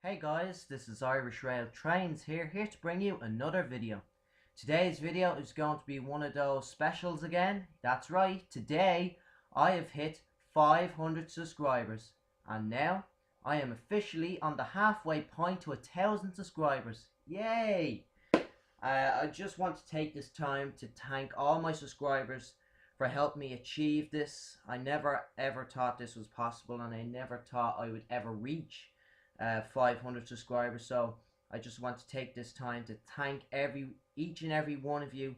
Hey guys, this is Irish Rail Trains here to bring you another video. Today's video is going to be one of those specials again. That's right, today I have hit 500 subscribers and now I am officially on the halfway point to 1,000 subscribers. Yay! I just want to take this time to thank all my subscribers for helping me achieve this. I never ever thought this was possible, and I never thought I would ever reach 500 subscribers. So I just want to take this time to thank each and every one of you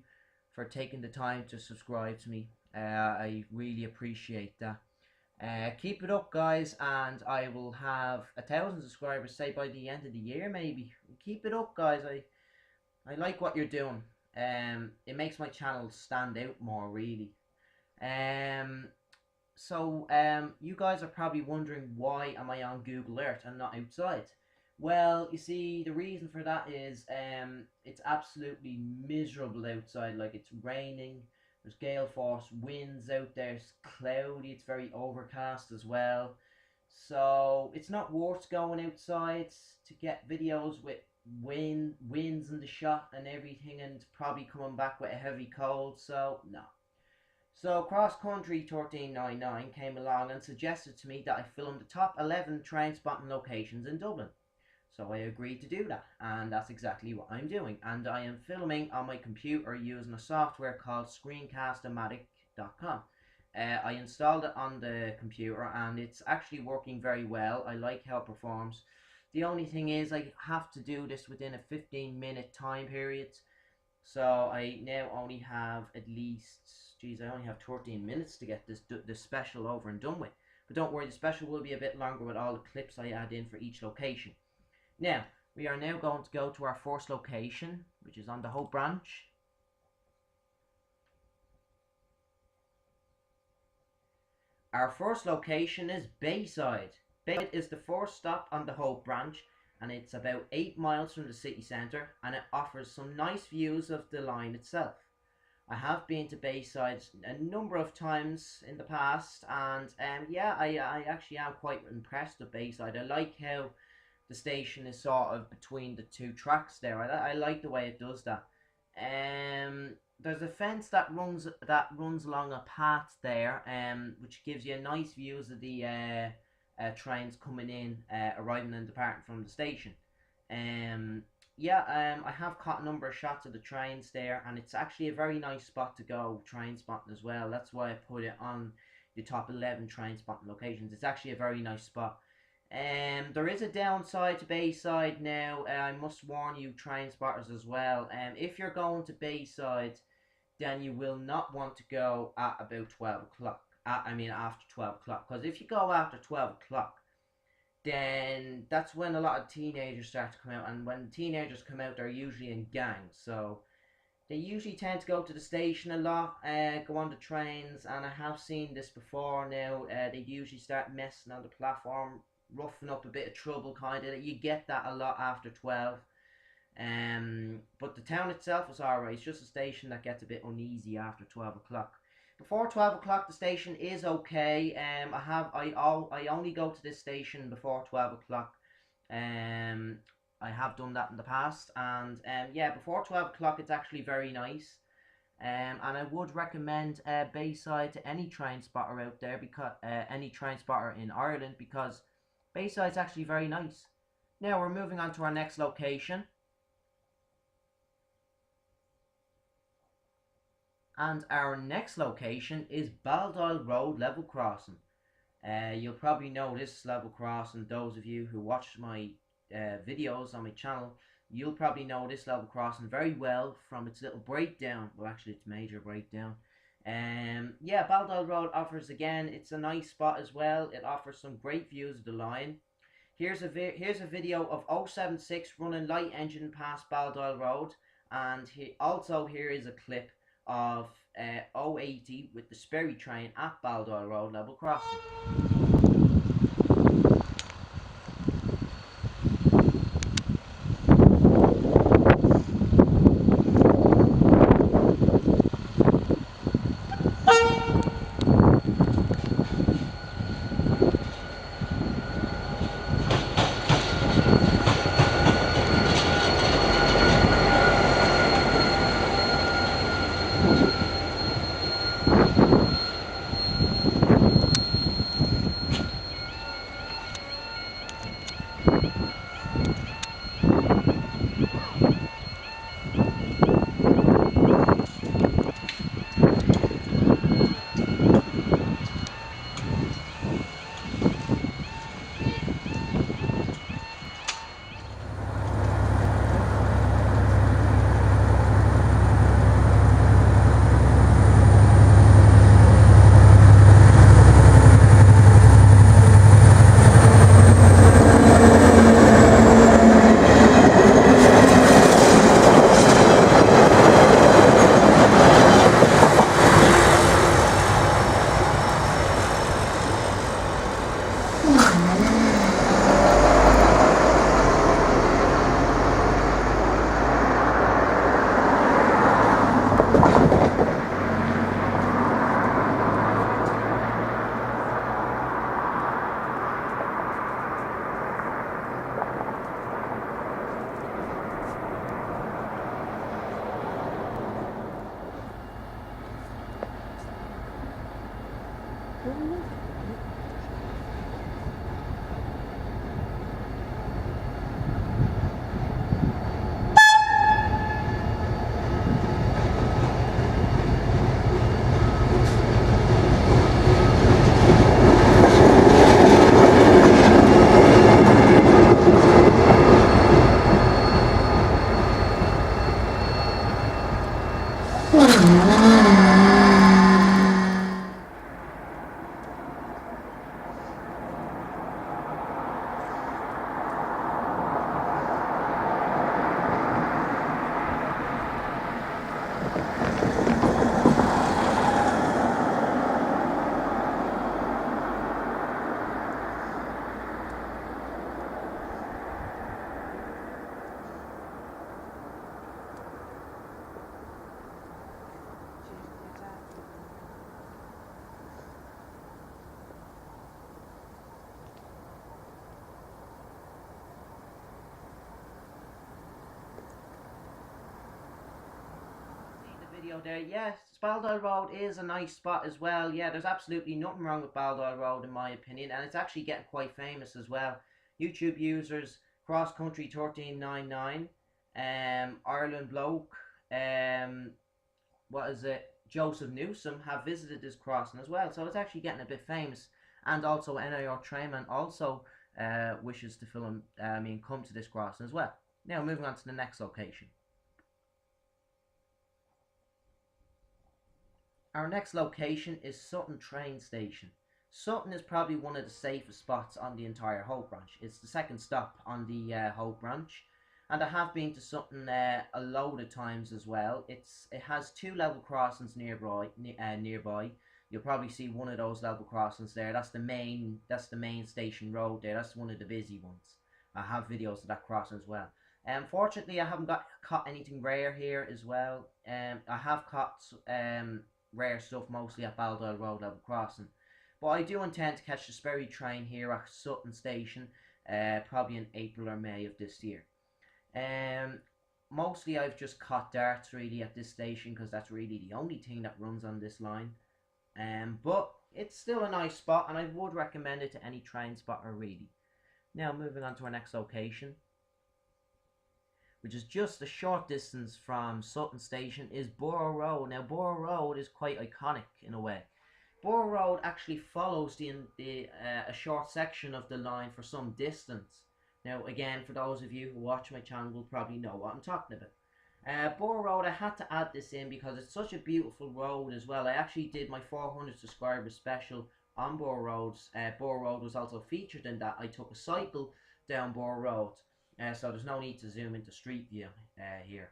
for taking the time to subscribe to me. I really appreciate that. Keep it up, guys, and I will have 1,000 subscribers, say by the end of the year maybe. Keep it up, guys. I like what you're doing. It makes my channel stand out more, really. So you guys are probably wondering, why am I on Google Earth and not outside? Well, you see, the reason for that is it's absolutely miserable outside. Like, it's raining, there's gale force winds out there, it's cloudy, it's very overcast as well. So it's not worth going outside to get videos with winds in the shot and everything, and probably coming back with a heavy cold. So no. So Cross Country 1399 came along and suggested to me that I film the top 11 train spotting locations in Dublin. So I agreed to do that, and that's exactly what I'm doing. And I am filming on my computer using a software called Screencast O Matic.com. I installed it on the computer and it's actually working very well. I like how it performs. The only thing is, I have to do this within a 15-minute time period. So I now only have at least, I only have 13 minutes to get this special over and done with. But don't worry, the special will be a bit longer with all the clips I add in for each location. Now, we are now going to go to our first location, which is on the Howth branch. Our first location is Bayside. Bayside is the first stop on the Howth branch, and it's about 8 miles from the city centre, and it offers some nice views of the line itself. I have been to Bayside a number of times in the past, and yeah, I actually am quite impressed with Bayside. I like how the station is sort of between the two tracks there. I like the way it does that. There's a fence that runs along a path there, which gives you nice views of the trains coming in, arriving and departing from the station. I have caught a number of shots of the trains there, and it's actually a very nice spot to go train spotting as well. That's why I put it on the top 11 train spotting locations. It's actually a very nice spot. There is a downside to Bayside now. I must warn you, train spotters, as well. If you're going to Bayside, then you will not want to go at about 12 o'clock. After 12 o'clock. Because if you go after 12 o'clock, then that's when a lot of teenagers start to come out. And when teenagers come out, they're usually in gangs. So they usually tend to go to the station a lot, go on the trains. And I have seen this before now. They usually start messing on the platform, roughing up, a bit of trouble, kind of. You get that a lot after 12. But the town itself is alright. It's just a station that gets a bit uneasy after 12 o'clock. Before 12 o'clock, the station is okay. I only go to this station before 12 o'clock. I have done that in the past, and yeah, before 12 o'clock, it's actually very nice. And I would recommend Bayside to any train spotter out there, because any train spotter in Ireland, because Bayside's actually very nice. Now we're moving on to our next location. And our next location is Baldoyle Road level crossing. You'll probably know this level crossing. Those of you who watch my videos on my channel, you'll probably know this level crossing very well from its little breakdown. Well, actually, it's major breakdown. Yeah, Baldoyle Road offers, again, it's a nice spot as well. It offers some great views of the line. Here's a video of 076 running light engine past Baldoyle Road, and here is a clip of 080 with the Sperry train at Baldoyle Road level crossing. Video there. Yes, Baldoyle Road is a nice spot as well. Yeah, there's absolutely nothing wrong with Baldoyle Road in my opinion, and it's actually getting quite famous as well. YouTube users Cross Country 1399, Ireland Bloke, what is it? Joseph Newsom have visited this crossing as well, so it's actually getting a bit famous. And also NIR Trainman also wishes to come to this crossing as well. Now moving on to the next location. Our next location is Sutton train station. Sutton is probably one of the safest spots on the entire Howth branch. It's the second stop on the Howth branch, and I have been to Sutton a load of times as well. It has two level crossings nearby. You'll probably see one of those level crossings there. That's the main station road there. That's one of the busy ones. I have videos of that crossing as well. Fortunately, I haven't caught anything rare here as well. I have caught rare stuff mostly at Bal Dail Road level crossing, but I do intend to catch the Sperry train here at Sutton station probably in April or May of this year. Mostly I've just caught darts really at this station because that's really the only thing that runs on this line, but it's still a nice spot and I would recommend it to any train spotter really. Now moving on to our next location, which is just a short distance from Sutton station, is Burrow Road. Now Burrow Road is quite iconic in a way. Burrow Road actually follows a short section of the line for some distance. Now again, for those of you who watch my channel will probably know what I'm talking about. Burrow Road, I had to add this in because it's such a beautiful road as well. I actually did my 400 subscribers special on Burrow Road. Burrow Road was also featured in that. I took a cycle down Burrow Road. So there's no need to zoom into street view here.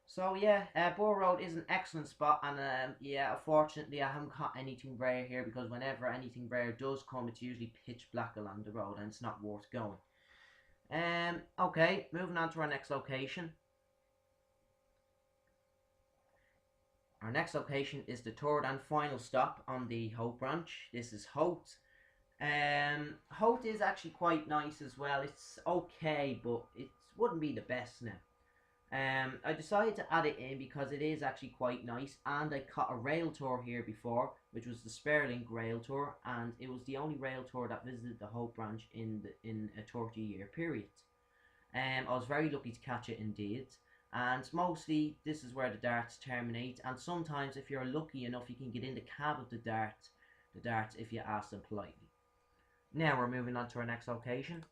So yeah, Burrow Road is an excellent spot, and yeah, unfortunately I haven't caught anything rare here because whenever anything rare does come, it's usually pitch black along the road and it's not worth going. Okay, moving on to our next location. Our next location is the third and final stop on the Howth branch. This is Howth. Howth is actually quite nice as well. It's okay, but it wouldn't be the best now. I decided to add it in because it is actually quite nice, and I caught a rail tour here before, which was the Sperlink rail tour, and it was the only rail tour that visited the Howth branch in a 30-year period. I was very lucky to catch it indeed, and mostly this is where the darts terminate, and sometimes if you're lucky enough you can get in the cab of the darts if you ask them politely. Now we're moving on to our next location.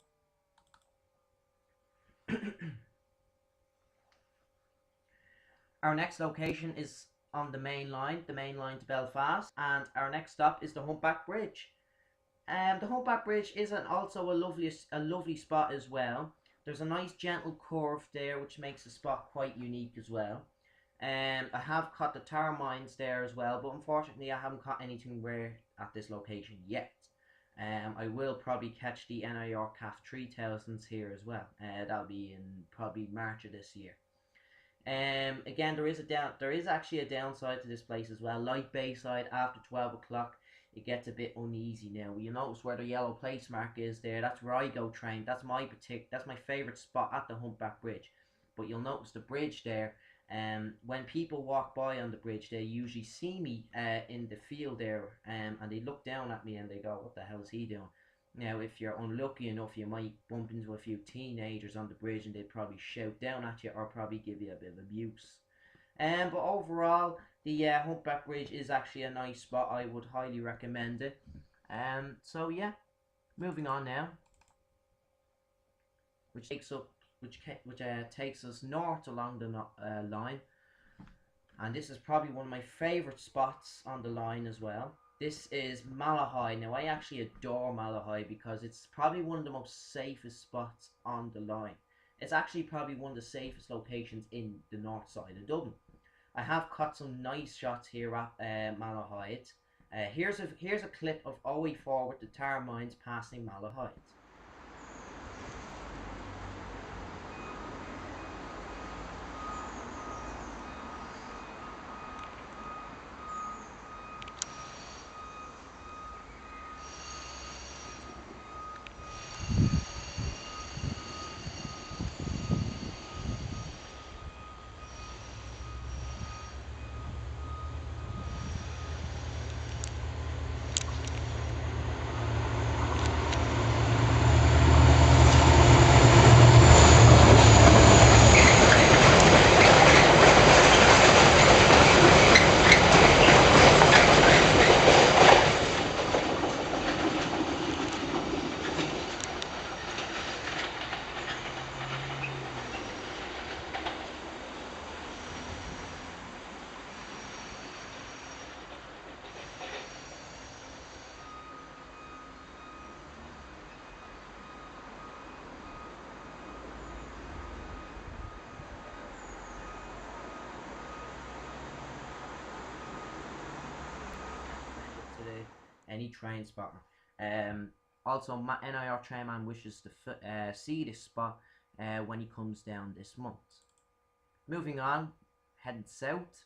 Our next location is on the main line to Belfast, and our next stop is the Humpback Bridge. The Humpback Bridge is also a lovely spot as well. There's a nice gentle curve there which makes the spot quite unique as well. I have caught the tar mines there as well, but unfortunately I haven't caught anything rare at this location yet. I will probably catch the NIR CAF 3000s here as well. That'll be in probably March of this year. Again, there is actually a downside to this place as well. Like Bayside, after 12 o'clock, it gets a bit uneasy now. You notice where the yellow place mark is there. That's where I go train. That's my favourite spot at the Humpback Bridge. But you'll notice the bridge there. When people walk by on the bridge, they usually see me in the field there, and they look down at me and they go, "What the hell is he doing?" Now, if you're unlucky enough, you might bump into a few teenagers on the bridge and they'd probably shout down at you or probably give you a bit of abuse. But overall, the Humpback Bridge is actually a nice spot. I would highly recommend it. So yeah, moving on now, which takes us north along the line, and this is probably one of my favourite spots on the line as well. This is Malahide. Now, I actually adore Malahide because it's probably one of the most safest spots on the line. It's actually probably one of the safest locations in the north side of Dublin. I have caught some nice shots here at Malahide. Here's a clip of OE4 with the tar mines passing Malahide. Any train spotter. Also, my NIR trainman wishes to see this spot when he comes down this month. Moving on, heading south.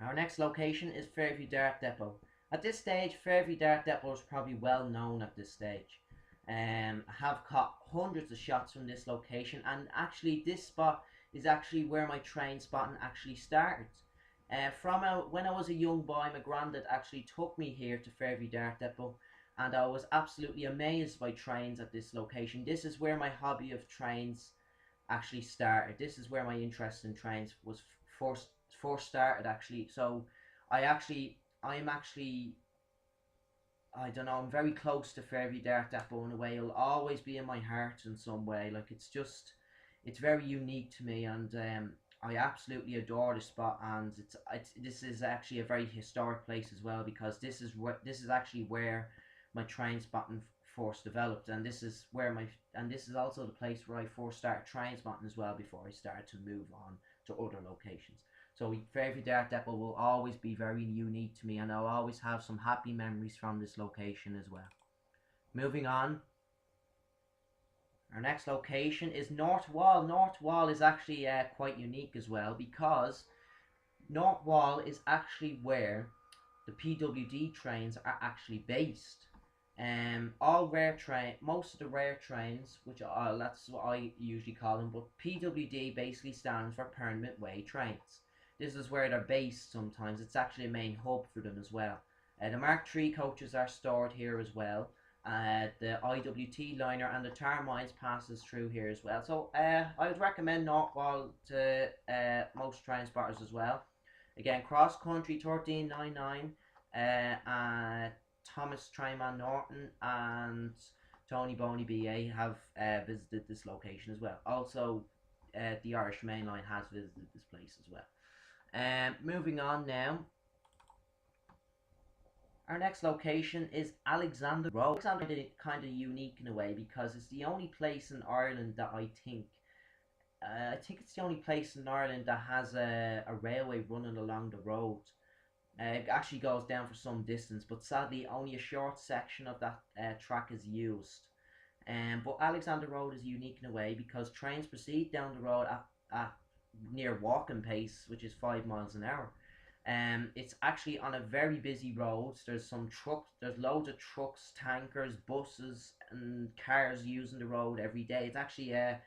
Our next location is Fairview Dart Depot. At this stage, Fairview Dart Depot is probably well known at this stage. I have caught hundreds of shots from this location, and actually this spot is actually where my train spotting actually started. When I was a young boy, my granddad actually took me here to Fairview Dart Depot, and I was absolutely amazed by trains at this location. This is where my hobby of trains actually started. This is where my interest in trains was first started actually. So I don't know, I'm very close to Fairview Dart Depot in a way. It'll always be in my heart in some way. Like, it's very unique to me, and I absolutely adore the spot, and this is actually a very historic place as well, because this is actually where my train spotting first developed, and this is also the place where I first started train spotting as well before I started to move on to other locations. So Fairview Dart Depot will always be very unique to me, and I'll always have some happy memories from this location as well. Moving on. Our next location is Notwhile. Notwhile is actually quite unique as well, because Notwhile is actually where the PWD trains are actually based. All rare train, most of the rare trains, which are, that's what I usually call them, but PWD basically stands for Permanent Way Trains. This is where they're based sometimes. It's actually a main hub for them as well. The Mark III coaches are stored here as well. The IWT liner and the Tarmines passes through here as well. So I would recommend Notwhile to most train spotters as well. Again, cross country 1399. Thomas Trainman Norton and Tony Boney BA have visited this location as well. Also, the Irish Main Line has visited this place as well. Moving on now. Our next location is Alexandra Road. Alexandra is kind of unique in a way because it's the only place in Ireland that I think it's the only place in Ireland that has a railway running along the road. It actually goes down for some distance, but sadly only a short section of that track is used. But Alexandra Road is unique in a way because trains proceed down the road at near walking pace, which is 5 miles an hour. It's actually on a very busy road. There's loads of trucks, tankers, buses and cars using the road every day. It's actually a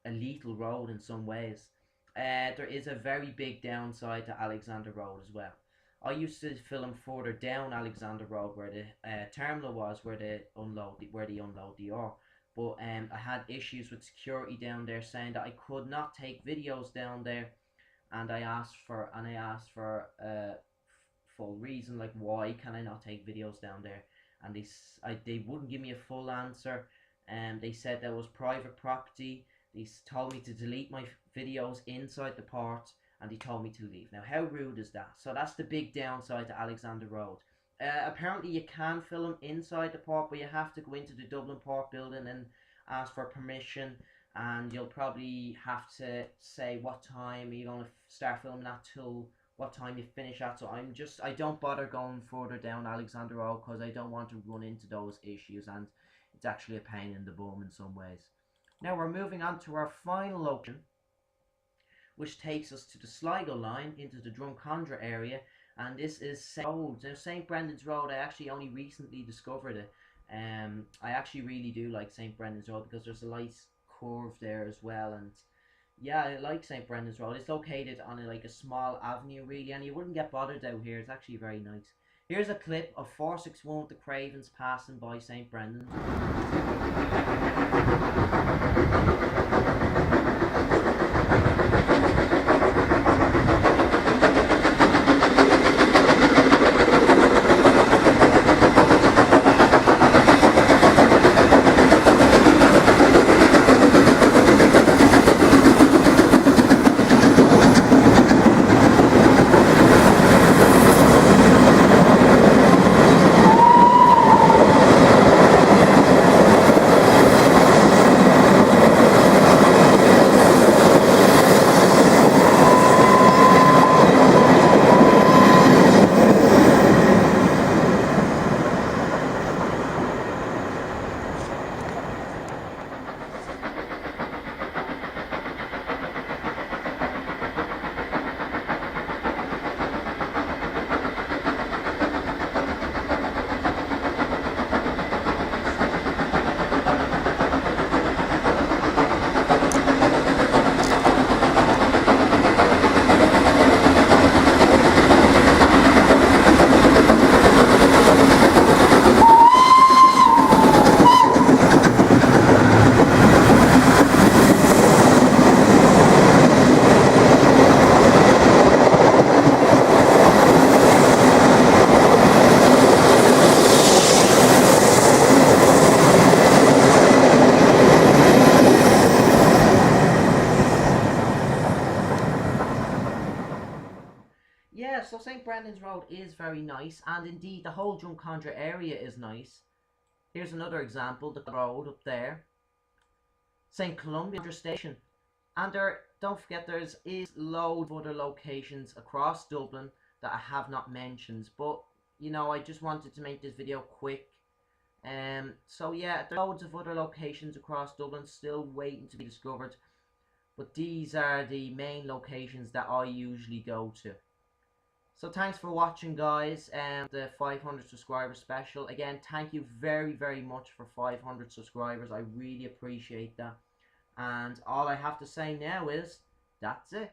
lethal road in some ways. There is a very big downside to Alexandra Road as well. I used to film further down Alexandra Road where the terminal was, where they unload the ore. But I had issues with security down there saying that I could not take videos down there, and I asked for a full reason, like why can I not take videos down there, and they wouldn't give me a full answer, and they said that was private property. They told me to delete my videos inside the port, and they told me to leave. Now, how rude is that? So that's the big downside to Alexandra Road. Apparently you can film inside the port, but you have to go into the Dublin port building and ask for permission, and you'll probably have to say what time you're going to start filming that till what time you finish at. So I don't bother going further down Alexandra Road because I don't want to run into those issues, and it's actually a pain in the bum in some ways. Now we're moving on to our final location, which takes us to the Sligo line into the Drumcondra area, and this is St. Road. Now, St. Brendan's Road, I actually only recently discovered it. I actually really do like St. Brendan's Road because there's a nice curve there as well, and yeah, I like St. Brendan's Road. It's located on a small avenue really, and you wouldn't get bothered out here. It's actually very nice. Here's a clip of 461 with the Cravens passing by St. Brendan's. Yeah, so St. Brendan's Road is very nice, and indeed the whole Drumcondra area is nice. Here's another example, the road up there. St. Columbia Station. And don't forget there is loads of other locations across Dublin that I have not mentioned, but you know, I just wanted to make this video quick. So yeah, there are loads of other locations across Dublin still waiting to be discovered, but these are the main locations that I usually go to. So thanks for watching, guys, the 500 subscriber special. Again, thank you very, very much for 500 subscribers. I really appreciate that. And all I have to say now is, that's it.